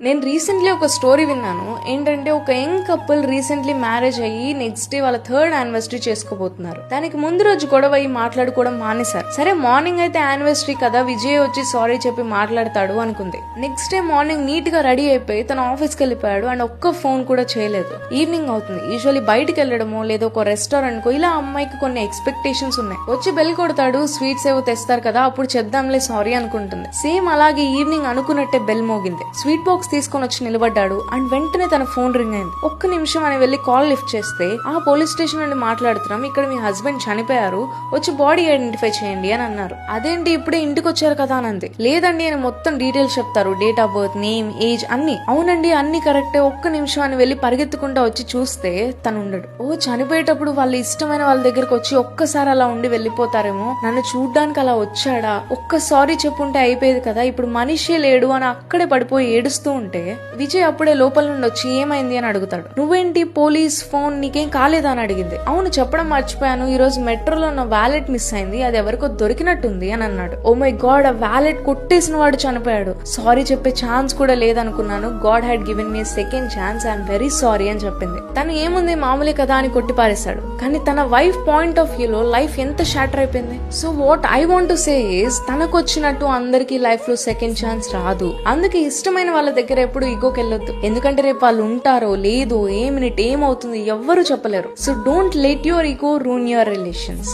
నేను రీసెంట్లీ ఒక స్టోరీ విన్నాను. ఏంటంటే ఒక యంగ్ కపుల్ రీసెంట్లీ మ్యారేజ్ అయ్యి నెక్స్ట్ డే వాళ్ళ 3rd యానివర్సరీ చేసుకోబోతున్నారు. దానికి ముందు రోజు గొడవ అయ్యి మాట్లాడుకోవడం మానేశారు. సరే మార్నింగ్ అయితే యానివర్సరీ కదా, విజయ్ వచ్చి సారీ చెప్పి మాట్లాడతాడు అనుకుంది. నెక్స్ట్ డే మార్నింగ్ నీట్ గా రెడీ అయిపోయి తన ఆఫీస్ కి వెళ్ళిపోయాడు అండ్ ఒక్క ఫోన్ కూడా చేయలేదు. ఈవినింగ్ అవుతుంది. యూజువల్లీ బయటకు వెళ్ళడమో లేదా ఒక రెస్టారెంట్ కో ఇలా అమ్మాయికి కొన్ని ఎక్స్పెక్టేషన్స్ ఉన్నాయి. వచ్చి బెల్ కొడతాడు, స్వీట్స్ ఏవో తెస్తారు కదా, అప్పుడు చెప్దాంలే సారీ అనుకుంటుంది. సేమ్ అలాగే ఈవినింగ్ అనుకున్నట్టే బెల్ మోగింది. స్వీట్ బాక్స్ తీసుకొని వచ్చి నిలబడ్డాడు అండ్ వెంటనే తన ఫోన్ రింగ్ అయింది. ఒక్క నిమిషం అని వెళ్లి కాల్ లిఫ్ట్ చేస్తే, ఆ పోలీస్ స్టేషన్ నుండి మాట్లాడుతున్నాం, ఇక్కడ మీ హస్బెండ్ చనిపోయారు, వచ్చి బాడీ ఐడెంటిఫై చేయండి అని అన్నారు. అదేంటి ఇప్పుడే ఇంటికి వచ్చారు కదా అని అంది. లేదండి అని మొత్తం డీటెయిల్స్ చెప్తారు, date of birth, name, age అన్ని. అవునండి అన్ని కరెక్టే, ఒక్క నిమిషం అని వెళ్లి పరిగెత్తుకుంటా వచ్చి చూస్తే తను ఉండడు. ఓ చనిపోయేటప్పుడు వాళ్ళ ఇష్టమైన వాళ్ళ దగ్గరకు వచ్చి ఒక్కసారి అలా ఉండి వెళ్లిపోతారేమో, నన్ను చూడ్డానికి అలా వచ్చాడా, ఒక్క సారీ చెప్పుంటే అయిపోయేది కదా, ఇప్పుడు మనిషే లేడు అని అక్కడే పడిపోయి ఏడుస్తూ ఉంటే విజయ్ అప్పుడే లోపల నుండి వచ్చి ఏమైంది అని అడుగుతాడు. నువ్వేంటి పోలీస్ ఫోన్ నీకేం కాలేదా అని అడిగింది. అవును చెప్పడం మర్చిపోయాను, ఈ రోజు మెట్రోలో నా వ్యాలెట్ మిస్ అయింది, అది ఎవరికో దొరికినట్టుంది అని అన్నాడు. ఓ మై గాడ్, ఆ వ్యాలెట్ కొట్టేసిన వాడు చనిపోయాడు, సారీ చెప్పే ఛాన్స్ కూడా లేదనుకున్నాను, god had given me second chance, I'm very sorry అని చెప్పింది. తను ఏముంది మామూలే కదా అని కొట్టి పారేశాడు. కానీ తన వైఫ్ పాయింట్ ఆఫ్ వ్యూలో లైఫ్ ఎంత షాటర్ అయిపోయింది. So what I want to say is, తనకు వచ్చినట్టు అందరికి లైఫ్ లో సెకండ్ ఛాన్స్ రాదు. అందుకే ఇష్టమైన వాళ్ళ దగ్గర ఎప్పుడు ఈగోకి వెళ్ళొద్దు. ఎందుకంటే రేపు వాళ్ళు ఉంటారో లేదో, ఏ మినిట్ ఏమవుతుంది ఎవ్వరూ చెప్పలేరు. So don't let your ego ruin your relations.